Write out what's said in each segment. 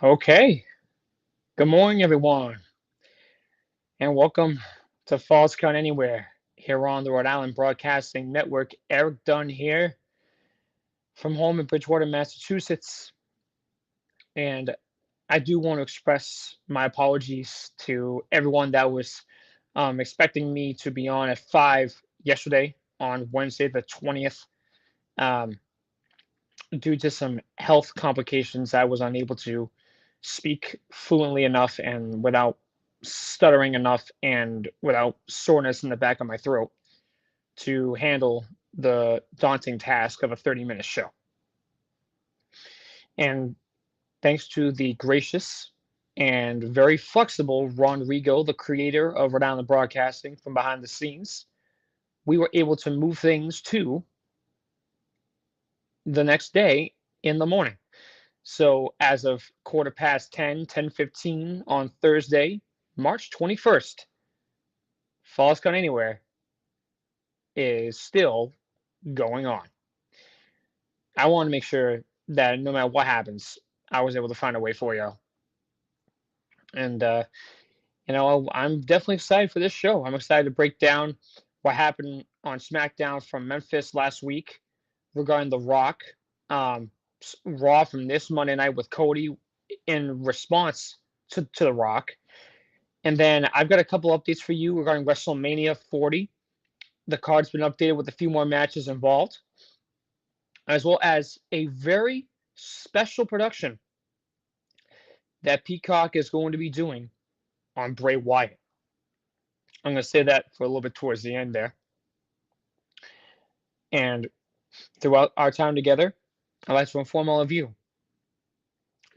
Okay. Good morning, everyone, and welcome to Falls Count Anywhere here on the Rhode Island Broadcasting Network. RErik Dunn here from home in Bridgewater, Massachusetts. And I do want to express my apologies to everyone that was expecting me to be on at 5 yesterday on Wednesday, the 20th. Um, Due to some health complications, I was unable to speak fluently enough and without stuttering enough and without soreness in the back of my throat to handle the daunting task of a 30-minute show. And thanks to the gracious and very flexible Ron Rigo, the creator of Rhode Island Broadcasting from behind the scenes, we were able to move things to the next day in the morning. So as of quarter past 10, 10:15 on Thursday, March 21st, Falls Count Anywhere is still going on. I want to make sure that no matter what happens, I was able to find a way for you. And, I'm definitely excited for this show. I'm excited to break down what happened on SmackDown from Memphis last week regarding The Rock, um, Raw from this Monday night with Cody in response to The Rock. And then I've got a couple updates for you regarding WrestleMania 40. The card's been updated with a few more matches involved, as well as a very special production that Peacock is going to be doing on Bray Wyatt. I'm going to say that for a little bit towards the end there. And throughout our time together, I'd like to inform all of you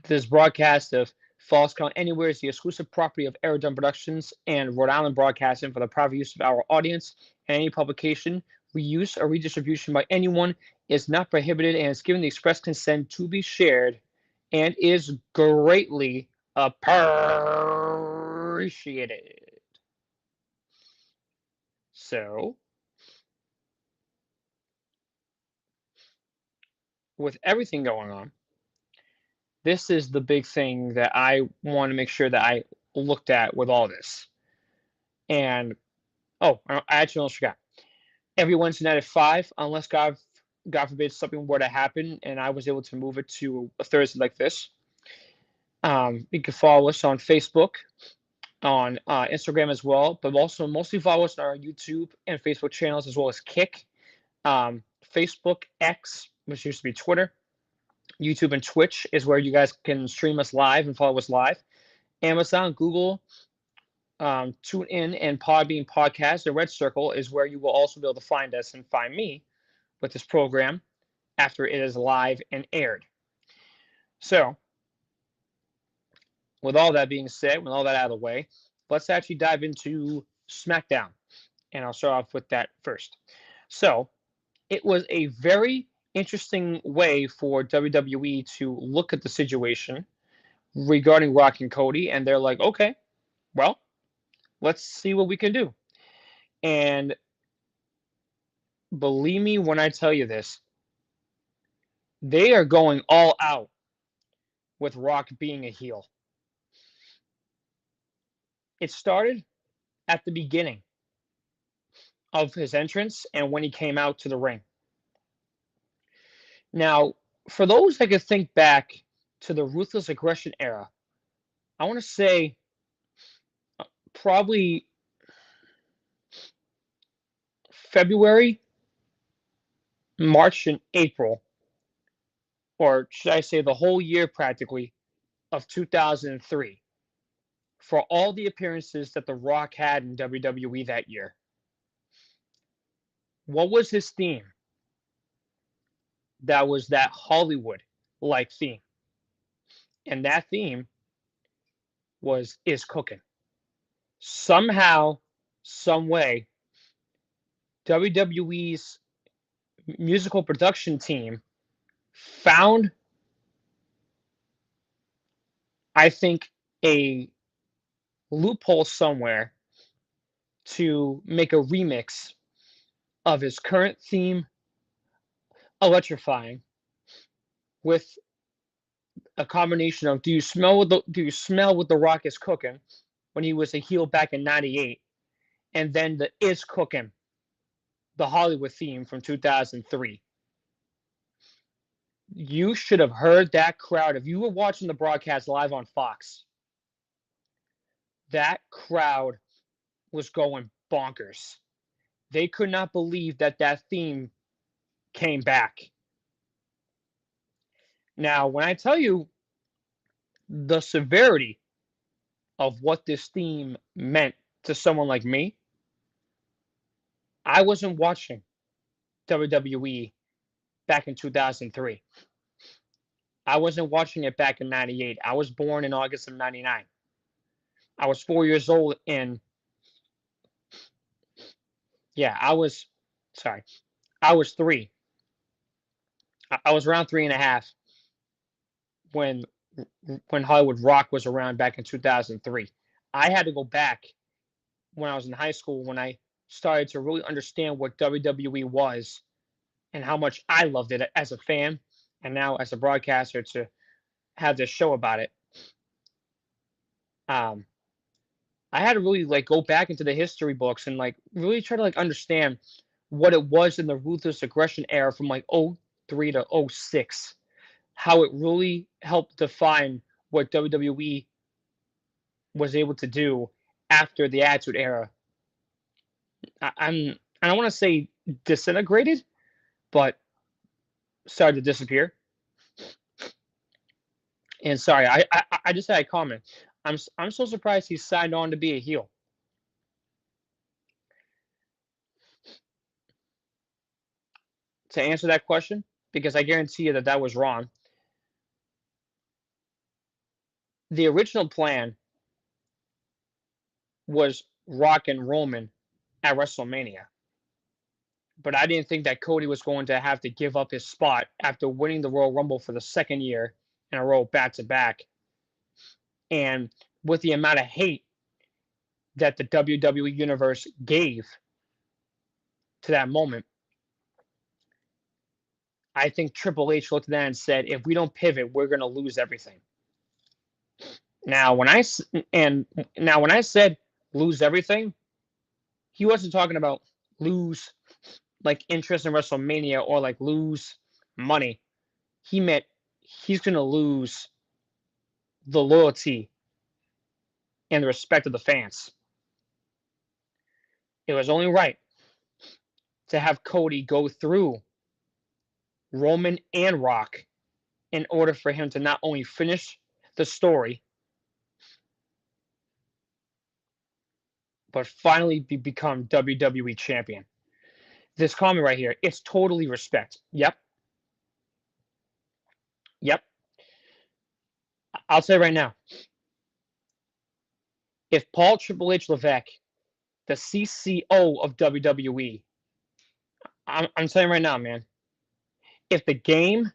this broadcast of Falls Count Anywhere is the exclusive property of RErik Dunn Productions and Rhode Island Broadcasting for the private use of our audience, and any publication, reuse, or redistribution by anyone is not prohibited and is given the express consent to be shared and is greatly appreciated. So, with everything going on, this is the big thing that I want to make sure that I looked at with all this. And I actually almost forgot. Every Wednesday night at 5, unless God forbid something were to happen and I was able to move it to a Thursday like this. You can follow us on Facebook, on Instagram as well, but also mostly follow us on our YouTube and Facebook channels as well as Kick, Facebook, X, which used to be Twitter, YouTube, and Twitch is where you guys can stream us live and follow us live. Amazon, Google, TuneIn, and Podbean Podcast. The Red Circle is where you will also be able to find us and find me with this program after it is live and aired. So, with all that being said, with all that out of the way, let's actually dive into SmackDown. And I'll start off with that first. So, it was a very interesting way for WWE to look at the situation regarding Rock and Cody. And they're like, okay, well, let's see what we can do. And believe me when I tell you this, they are going all out with Rock being a heel. It started at the beginning of his entrance and when he came out to the ring. Now, for those that could think back to the Ruthless Aggression era, I want to say probably February, March, and April, or should I say the whole year practically, of 2003, for all the appearances that The Rock had in WWE that year. What was his theme? That was that Hollywood like theme. And that theme was is cooking. Somehow, some way, WWE's musical production team found, I think, a loophole somewhere to make a remix of his current theme, Electrifying, with a combination of do you smell what the Rock is cooking when he was a heel back in '98, and then the is cooking, the Hollywood theme from 2003. You should have heard that crowd if you were watching the broadcast live on Fox. That crowd was going bonkers. They could not believe that theme came back. Now, when I tell you the severity of what this theme meant to someone like me, I wasn't watching WWE back in 2003. I wasn't watching it back in '98. I was born in August of '99. I was 4 years old yeah, sorry, I was three. I was around 3.5 when Hollywood Rock was around back in 2003. I had to go back when I was in high school when I started to really understand what WWE was and how much I loved it as a fan and now as a broadcaster to have this show about it. Um, I had to really like go back into the history books and like really try to like understand what it was in the ruthless aggression era from like '03 to '06, how it really helped define what WWE was able to do after the Attitude Era. I don't want to say disintegrated, but started to disappear. And sorry, I just had a comment. I'm so surprised he signed on to be a heel. To answer that question, because I guarantee you that was wrong. The original plan was Rock and Roman at WrestleMania, but I didn't think that Cody was going to have to give up his spot after winning the Royal Rumble for the second year in a row back to back. And with the amount of hate that the WWE Universe gave to that moment, I think Triple H looked at that and said, if we don't pivot, we're going to lose everything. Now, when I said lose everything, he wasn't talking about lose like interest in WrestleMania or like lose money. He meant he's going to lose the loyalty and the respect of the fans. It was only right to have Cody go through Roman and Rock in order for him to not only finish the story, but finally become WWE champion. This comment right here, it's totally respect. Yep. Yep. I'll say right now, if Paul Triple H Levesque, the CCO of WWE, I'm saying right now, man, if the game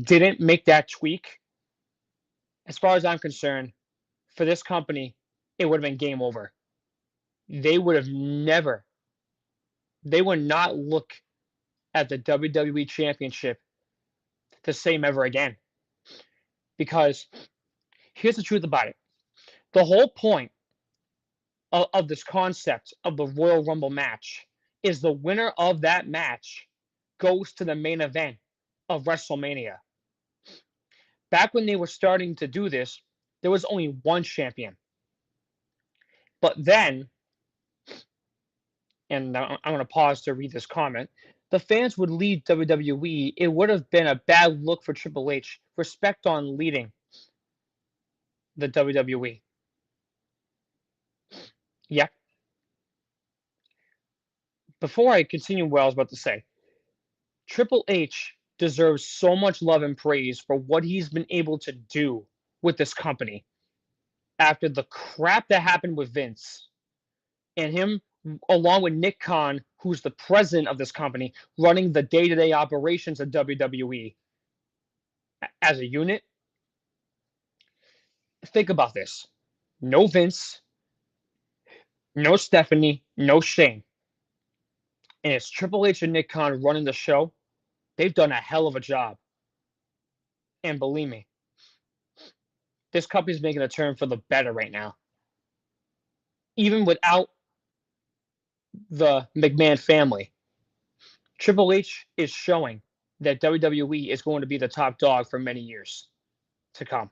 didn't make that tweak, as far as I'm concerned, for this company, it would have been game over. They would have never, they would not look at the WWE Championship the same ever again. Because here's the truth about it. The whole point of this concept of the Royal Rumble match is the winner of that match goes to the main event of WrestleMania. Back when they were starting to do this, there was only one champion. But then, and I'm going to pause to read this comment, the fans would lead WWE. It would have been a bad look for Triple H. Respect on leading the WWE. Yeah. Before I continue what I was about to say, Triple H deserves so much love and praise for what he's been able to do with this company after the crap that happened with Vince and him, along with Nick Khan, who's the president of this company, running the day-to-day operations of WWE as a unit. Think about this. No Vince, no Stephanie, no Shane. And it's Triple H and Nick Khan running the show. They've done a hell of a job. And believe me, this company's making a turn for the better right now. Even without the McMahon family, Triple H is showing that WWE is going to be the top dog for many years to come.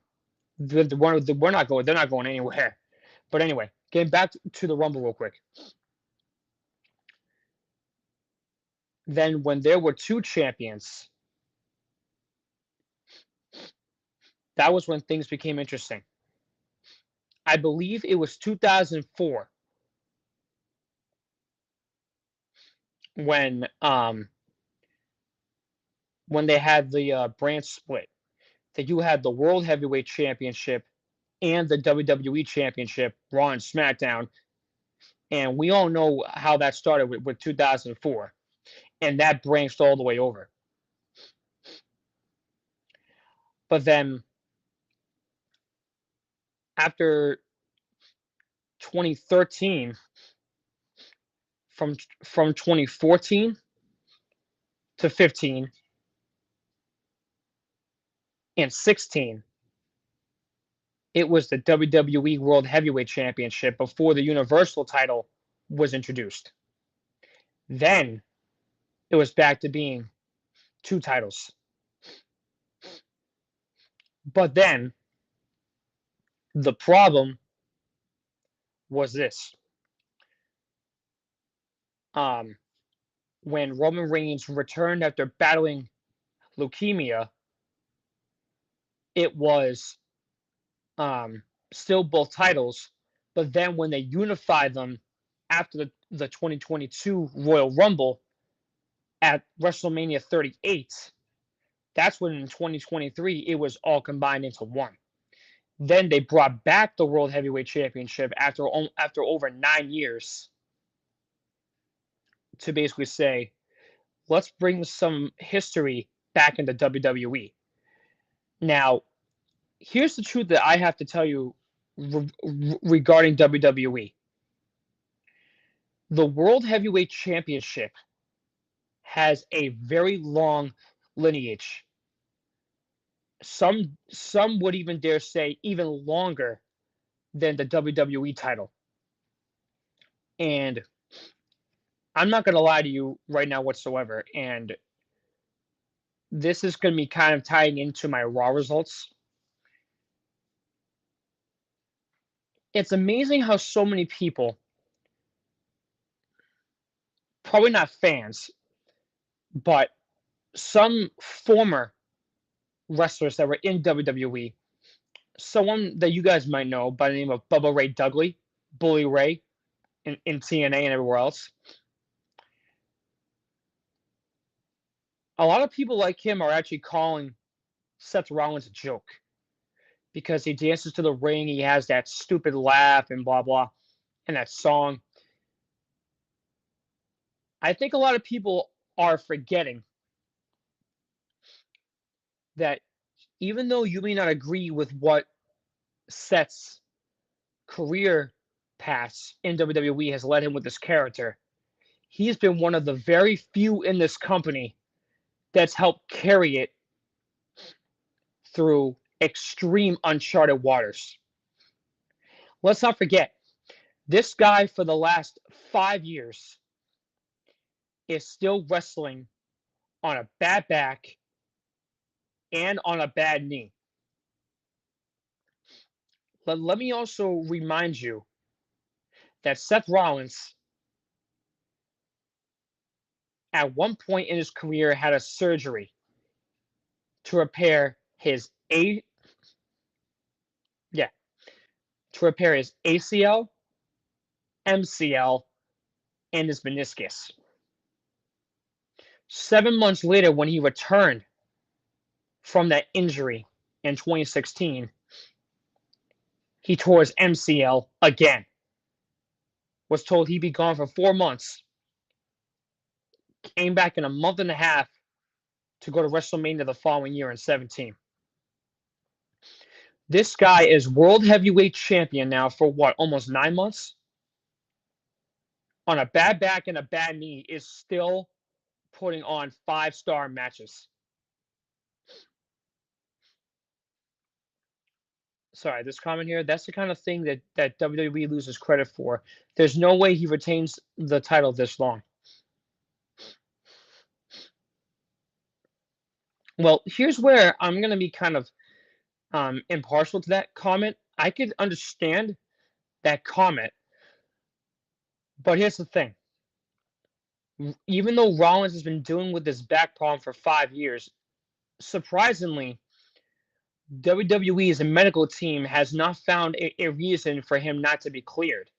They're not going anywhere. But anyway, getting back to the Rumble real quick. Then when there were two champions, that was when things became interesting. I believe it was 2004 when they had the brand split. That you had the World Heavyweight Championship and the WWE Championship, Raw and SmackDown. And we all know how that started with 2004. And that branched all the way over. But then after 2013, from 2014 to 15 and 16, it was the WWE World Heavyweight Championship before the Universal title was introduced. Then it was back to being two titles. But then the problem was this. When Roman Reigns returned after battling leukemia, it was still both titles, but then when they unified them after the 2022 Royal Rumble at WrestleMania 38, that's when in 2023 it was all combined into one. Then they brought back the World Heavyweight Championship after over 9 years to basically say, let's bring some history back into WWE. Now, here's the truth that I have to tell you regarding WWE. The World Heavyweight Championship has a very long lineage. Some would even dare say even longer than the WWE title. And I'm not going to lie to you right now whatsoever. And this is going to be kind of tying into my Raw results. It's amazing how so many people, probably not fans, but some former wrestlers that were in WWE, someone that you guys might know by the name of Bubba Ray Dudley, Bully Ray, in TNA and everywhere else. A lot of people like him are actually calling Seth Rollins a joke because he dances to the ring, he has that stupid laugh and blah, blah, and that song. I think a lot of people are forgetting that even though you may not agree with what Seth's career path in WWE has led him with this character, he's been one of the very few in this company that's helped carry it through extreme uncharted waters. Let's not forget, this guy for the last 5 years is still wrestling on a bad back and on a bad knee. But let me also remind you that Seth Rollins, at one point in his career, had a surgery to repair his ACL, MCL, and his meniscus. 7 months later, when he returned from that injury in 2016, he tore his MCL again. Was told he'd be gone for 4 months. Came back in a month and a half to go to WrestleMania the following year in 17. This guy is World Heavyweight Champion now for what, almost 9 months? On a bad back and a bad knee, is still putting on 5-star matches. sorry, this comment here, that's the kind of thing that WWE loses credit for. There's no way he retains the title this long. Well, here's where I'm going to be kind of impartial to that comment. I could understand that comment, but here's the thing. Even though Rollins has been dealing with this back problem for 5 years, surprisingly, WWE as a medical team has not found a reason for him not to be cleared.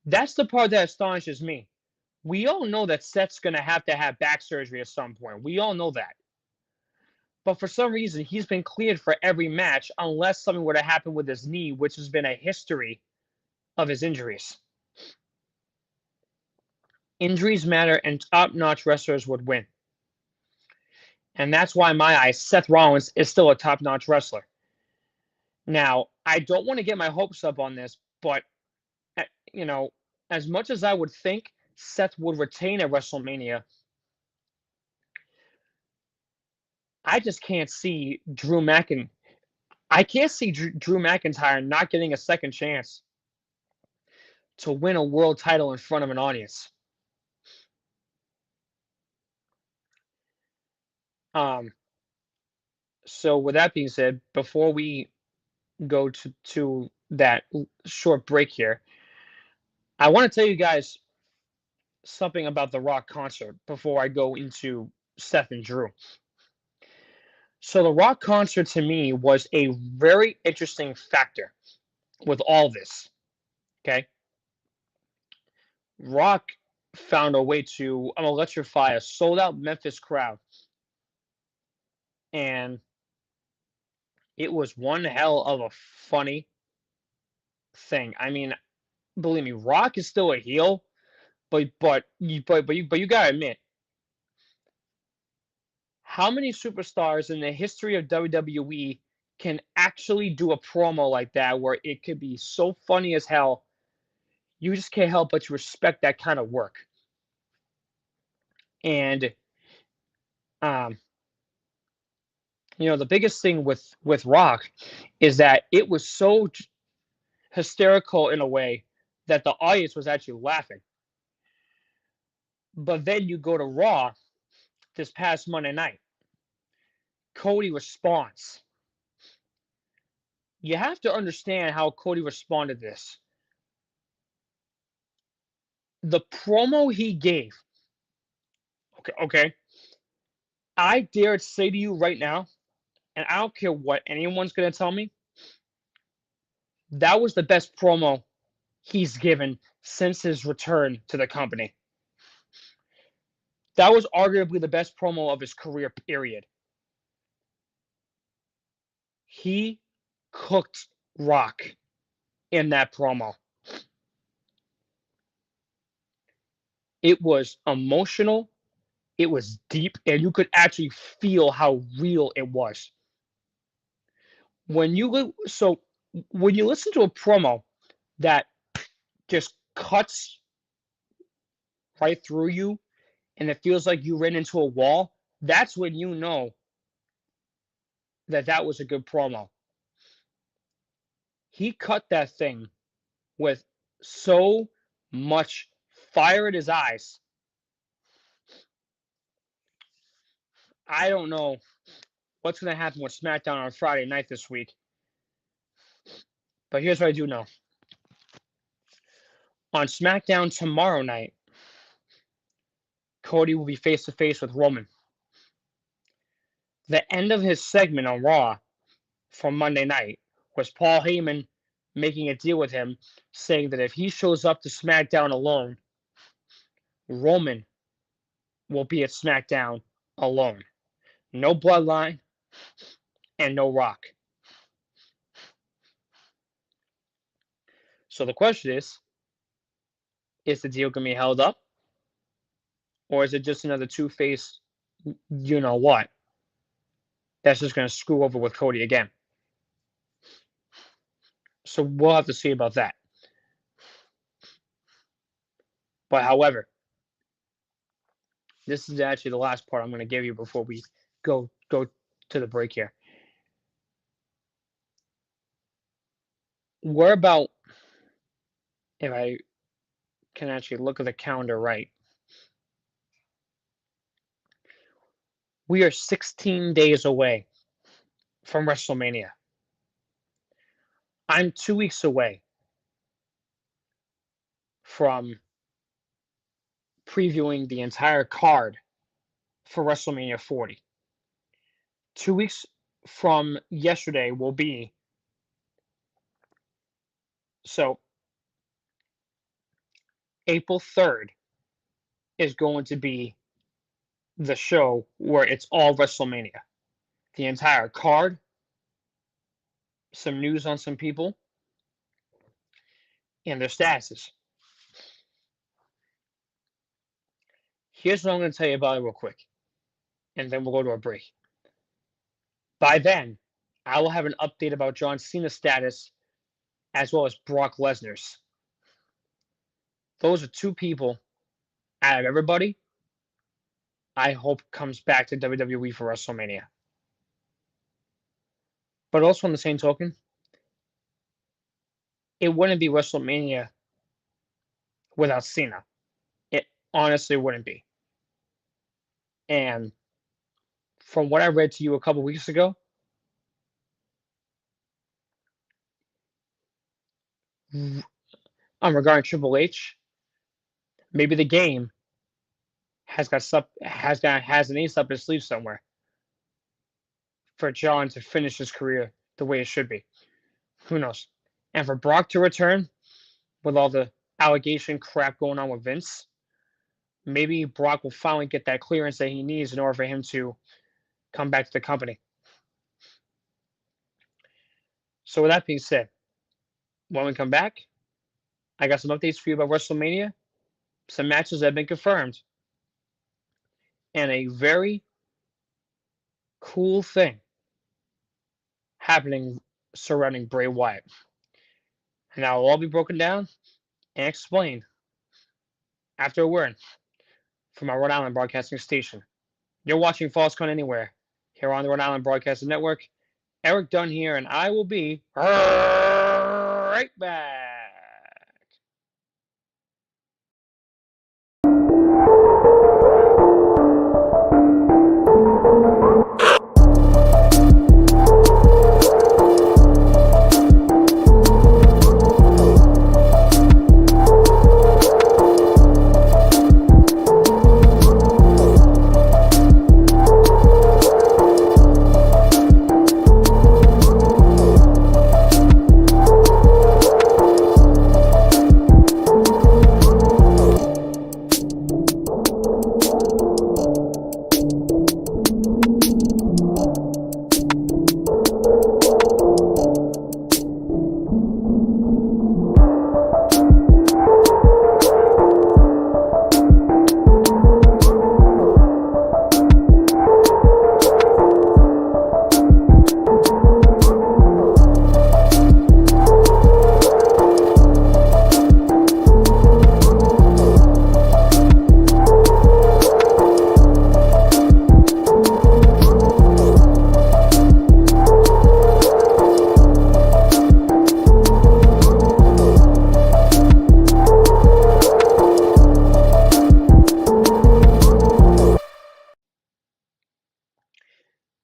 That's the part that astonishes me. We all know that Seth's going to have back surgery at some point. We all know that. But for some reason, he's been cleared for every match unless something were to happen with his knee, which has been a history of his injuries. Injuries matter, and top-notch wrestlers would win. And that's why, in my eyes, Seth Rollins is still a top-notch wrestler. Now, I don't want to get my hopes up on this, but, as much as I would think Seth would retain at WrestleMania, I just can't see I can't see Drew McIntyre not getting a second chance to win a world title in front of an audience. So with that being said, before we go to that short break here, I want to tell you guys something about the Rock concert before I go into Seth and Drew. So the Rock concert to me was a very interesting factor with all this. Okay. Rock found a way to electrify a sold out Memphis crowd. And it was one hell of a funny thing. I mean, believe me, Rock is still a heel, but you gotta admit, how many superstars in the history of WWE can actually do a promo like that where it could be so funny as hell? You just can't help but to respect that kind of work. And the biggest thing with Rock is that it was so hysterical in a way that the audience was actually laughing. But then you go to Raw this past Monday night. Cody responds. You have to understand how Cody responded to this. The promo he gave. Okay. I dare say to you right now, and I don't care what anyone's going to tell me, that was the best promo he's given since his return to the company. That was arguably the best promo of his career, period. He cooked Rock in that promo. It was emotional, it was deep, and you could actually feel how real it was. When you listen to a promo that just cuts right through you and it feels like you ran into a wall, that's when you know that was a good promo. He cut that thing with so much fire in his eyes. I don't know what's going to happen with SmackDown on Friday night this week, but here's what I do know. On SmackDown tomorrow night, Cody will be face-to-face with Roman. The end of his segment on Raw from Monday night was Paul Heyman making a deal with him, saying that if he shows up to SmackDown alone, Roman will be at SmackDown alone. No Bloodline and no Rock. So the question is the deal going to be held up? Or is it just another two-face you-know-what that's just going to screw over with Cody again? So we'll have to see about that. But however, this is actually the last part I'm going to give you before we go to the break here. we're about, if I can actually look at the calendar right, we are 16 days away from WrestleMania. I'm 2 weeks away from previewing the entire card for WrestleMania 40. 2 weeks from yesterday will be, so April 3rd is going to be the show where it's all WrestleMania. The entire card, some news on some people, and their statuses. Here's what I'm going to tell you about it real quick, and then we'll go to a break. By then, I will have an update about John Cena's status as well as Brock Lesnar's. Those are two people out of everybody I hope comes back to WWE for WrestleMania. But also on the same token, it wouldn't be WrestleMania without Cena. It honestly wouldn't be. And from what I read to you a couple weeks ago, regarding Triple H, maybe the game has an ace up his sleeve somewhere for John to finish his career the way it should be. Who knows? And for Brock to return with all the allegation crap going on with Vince, maybe Brock will finally get that clearance that he needs in order for him to come back to the company. So with that being said, when we come back, I got some updates for you about WrestleMania, some matches that have been confirmed, and a very cool thing happening surrounding Bray Wyatt. And that will all be broken down and explained after a word from our Rhode Island broadcasting station. You're watching Falls Count Anywhere here on the Rhode Island Broadcasting Network. RErik Dunn here, and I will be right back.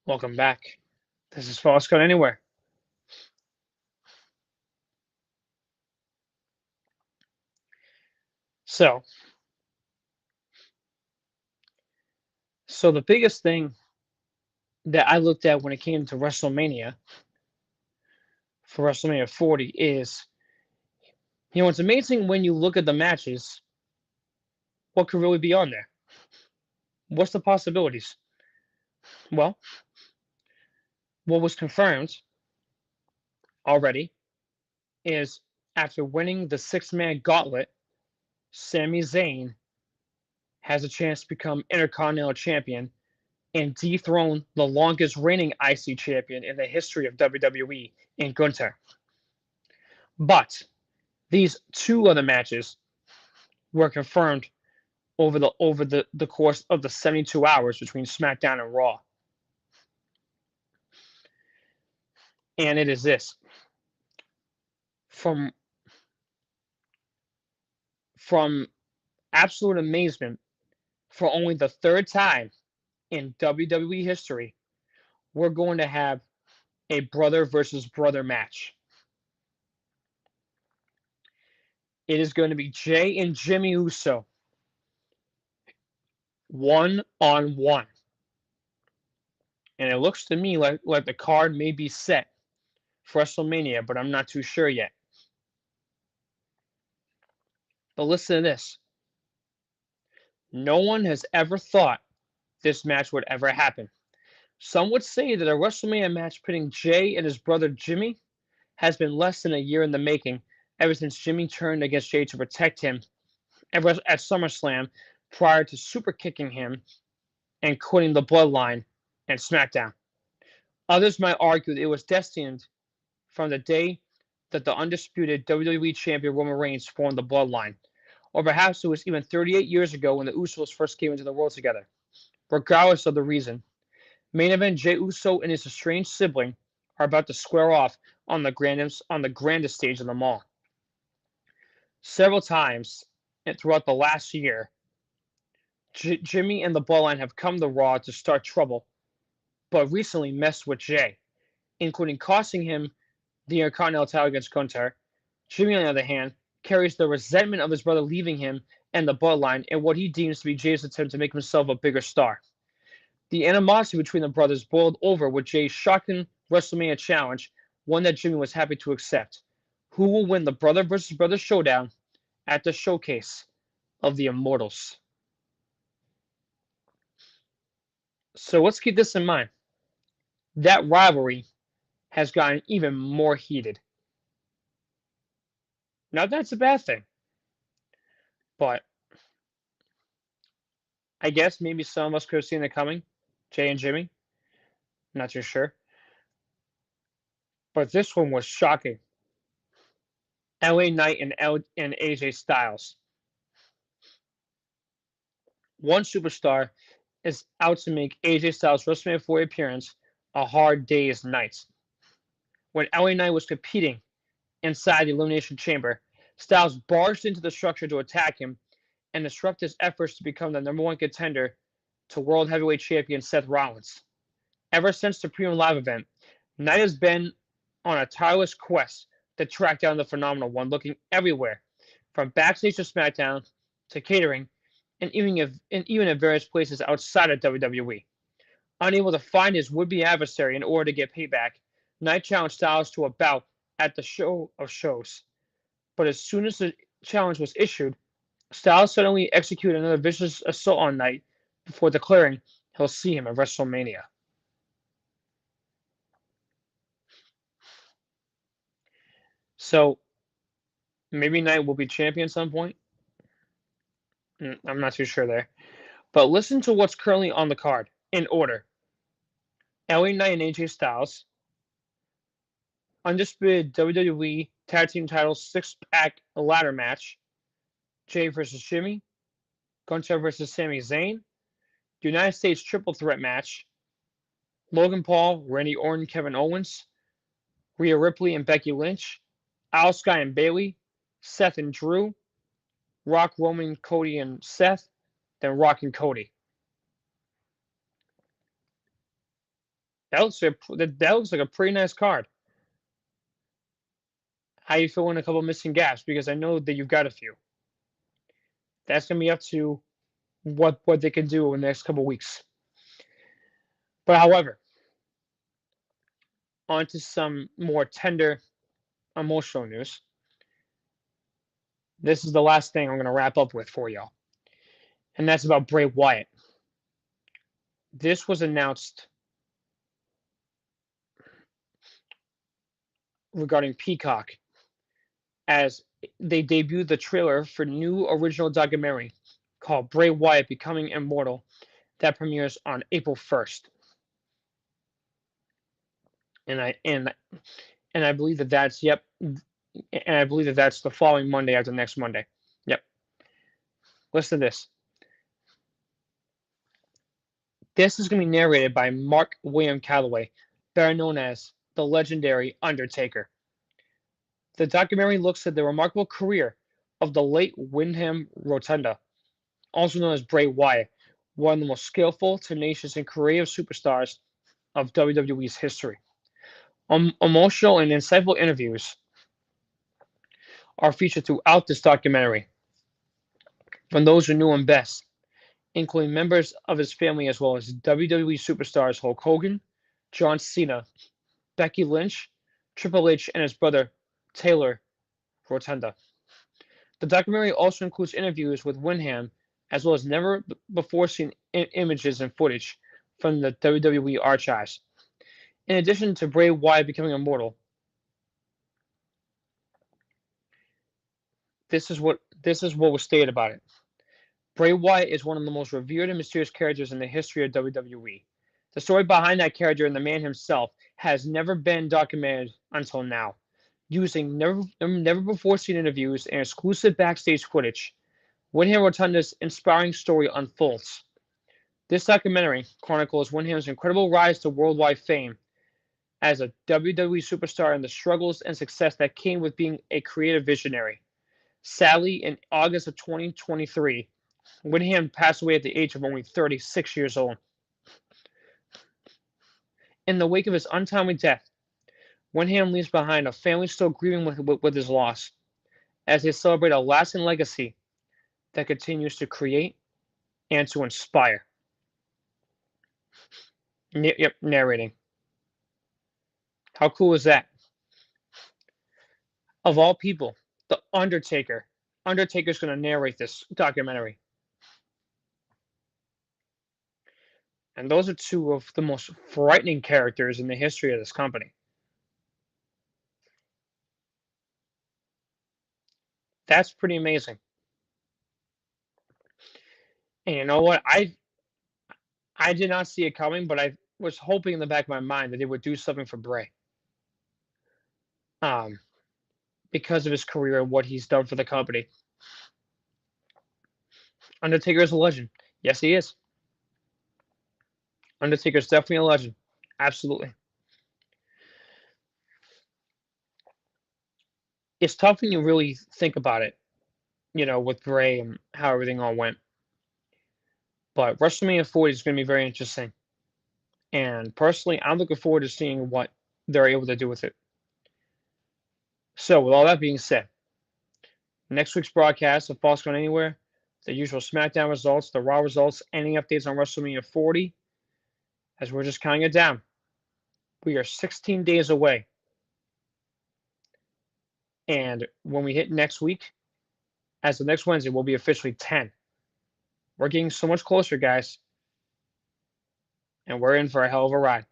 Welcome back. This is Falls Count Anywhere. So the biggest thing that I looked at when it came to WrestleMania for WrestleMania 40 is, it's amazing when you look at the matches, what could really be on there? What's the possibilities? Well, what was confirmed already is after winning the six-man gauntlet, Sami Zayn has a chance to become Intercontinental Champion and dethrone the longest reigning IC champion in the history of WWE in Gunther. But these two other matches were confirmed over the course of the 72 hours between SmackDown and Raw. And it is this. from from absolute amazement for only the third time in WWE history, we're going to have a brother versus brother match. It is going to be Jay and Jimmy Uso, 1-on-1. And it looks to me like the card may be set for WrestleMania, but I'm not too sure yet. But listen to this. No one has ever thought this match would ever happen. Some would say that a WrestleMania match pitting Jay and his brother Jimmy has been less than a year in the making, ever since Jimmy turned against Jay to protect him at SummerSlam prior to super kicking him and quitting the Bloodline and SmackDown. Others might argue that it was destined from the day that the undisputed WWE Champion Roman Reigns formed the Bloodline, or perhaps it was even 38 years ago when the Usos first came into the world together. Regardless of the reason, main event Jey Uso and his estranged sibling are about to square off on the grandest stage of them all. Several times throughout the last year, Jimmy and the Bloodline have come to Raw to start trouble, but recently messed with Jay, including costing him the Intercontinental title against Gunther. Jimmy, on the other hand, carries the resentment of his brother leaving him and the Bloodline and what he deems to be Jay's attempt to make himself a bigger star. The animosity between the brothers boiled over with Jay's shocking WrestleMania challenge, one that Jimmy was happy to accept. Who will win the brother versus brother showdown at the showcase of the Immortals? So let's keep this in mind. That rivalry has gotten even more heated. Now, that's a bad thing. But I guess maybe some of us could have seen it coming. Jay and Jimmy. Not too sure. But this one was shocking. LA Knight and AJ Styles. One superstar is out to make AJ Styles' WrestleMania 4 appearance a hard day's night. When LA Knight was competing inside the Elimination Chamber, Styles barged into the structure to attack him and disrupt his efforts to become the #1 contender to World Heavyweight Champion Seth Rollins. Ever since the Premium Live event, Knight has been on a tireless quest to track down the Phenomenal One, looking everywhere, from backstage to SmackDown to catering, and even at various places outside of WWE. Unable to find his would-be adversary in order to get payback, Knight challenged Styles to a bout at the Show of Shows. But as soon as the challenge was issued, Styles suddenly executed another vicious assault on Knight before declaring he'll see him at WrestleMania. So maybe Knight will be champion at some point. I'm not too sure there. But listen to what's currently on the card in order. LA Knight and AJ Styles. Undisputed WWE Tag Team Titles 6-pack ladder match. Jay versus Jimmy. Gunther versus Sami Zayn. United States Triple Threat match. Logan Paul, Randy Orton, Kevin Owens. Rhea Ripley and Becky Lynch. Asuka and Bayley. Seth and Drew. Rock, Roman, Cody, and Seth. Then Rock and Cody. That looks like a pretty nice card. How you fill in a couple missing gaps? Because I know that you've got a few. That's going to be up to what they can do in the next couple weeks. But however, on to some more tender, emotional news. This is the last thing I'm going to wrap up with for y'all. And that's about Bray Wyatt. This was announced regarding Peacock as they debuted the trailer for new original documentary called Bray Wyatt Becoming Immortal that premieres on April 1st. And I believe that that's the following Monday after next Monday. Yep. Listen to this. This is going to be narrated by Mark William Calloway, better known as the legendary Undertaker. The documentary looks at the remarkable career of the late Wyndham Rotunda, also known as Bray Wyatt, one of the most skillful, tenacious, and creative superstars of WWE's history. Emotional and insightful interviews are featured throughout this documentary from those who knew him best, including members of his family as well as WWE superstars Hulk Hogan, John Cena, Becky Lynch, Triple H, and his brother Taylor Rotunda. The documentary also includes interviews with Wyndham, as well as never before seen images and footage from the WWE archives. In addition to Bray Wyatt becoming immortal, this is what was stated about it. Bray Wyatt is one of the most revered and mysterious characters in the history of WWE. The story behind that character and the man himself has never been documented until now. Using never before seen interviews and exclusive backstage footage, Wyndham Rotunda's inspiring story unfolds. This documentary chronicles Wyndham's incredible rise to worldwide fame as a WWE superstar and the struggles and success that came with being a creative visionary. Sadly, in August of 2023, Wyndham passed away at the age of only 36 years old. In the wake of his untimely death, Wyndham leaves behind a family still grieving with his loss, as they celebrate a lasting legacy that continues to create and to inspire. Yep, narrating. How cool is that? Of all people, the Undertaker. Undertaker's going to narrate this documentary. And those are two of the most frightening characters in the history of this company. That's pretty amazing. And you know what? I did not see it coming, but I was hoping in the back of my mind that they would do something for Bray. Because of his career and what he's done for the company. Undertaker is a legend. Yes, he is. Undertaker's definitely a legend. Absolutely. It's tough when you really think about it, with Bray and how everything all went. But WrestleMania 40 is going to be very interesting. And personally, I'm looking forward to seeing what they're able to do with it. So, with all that being said, next week's broadcast of Falls Count Anywhere, the usual SmackDown results, the Raw results, any updates on WrestleMania 40, as we're just counting it down. We are 16 days away. And when we hit next week, as the next Wednesday, we'll be officially 10. We're getting so much closer, guys. And we're in for a hell of a ride.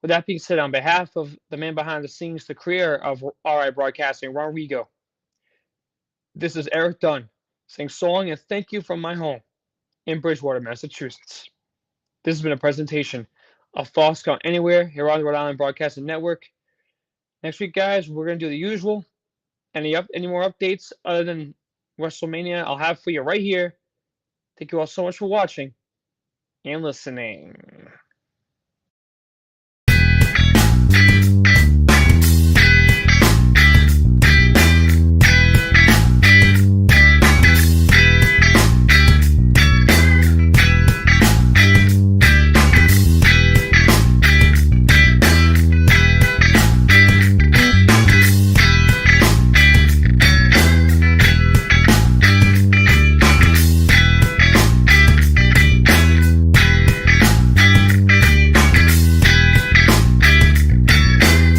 With that being said, on behalf of the man behind the scenes, the creator of RErik Broadcasting, Rodrigo, this is RErik Dunn saying so long and thank you from my home in Bridgewater, Massachusetts. This has been a presentation of Falls Count Anywhere here on the Rhode Island Broadcasting Network. Next week, guys, we're going to do the usual. Any more updates other than WrestleMania, I'll have for you right here. Thank you all so much for watching and listening.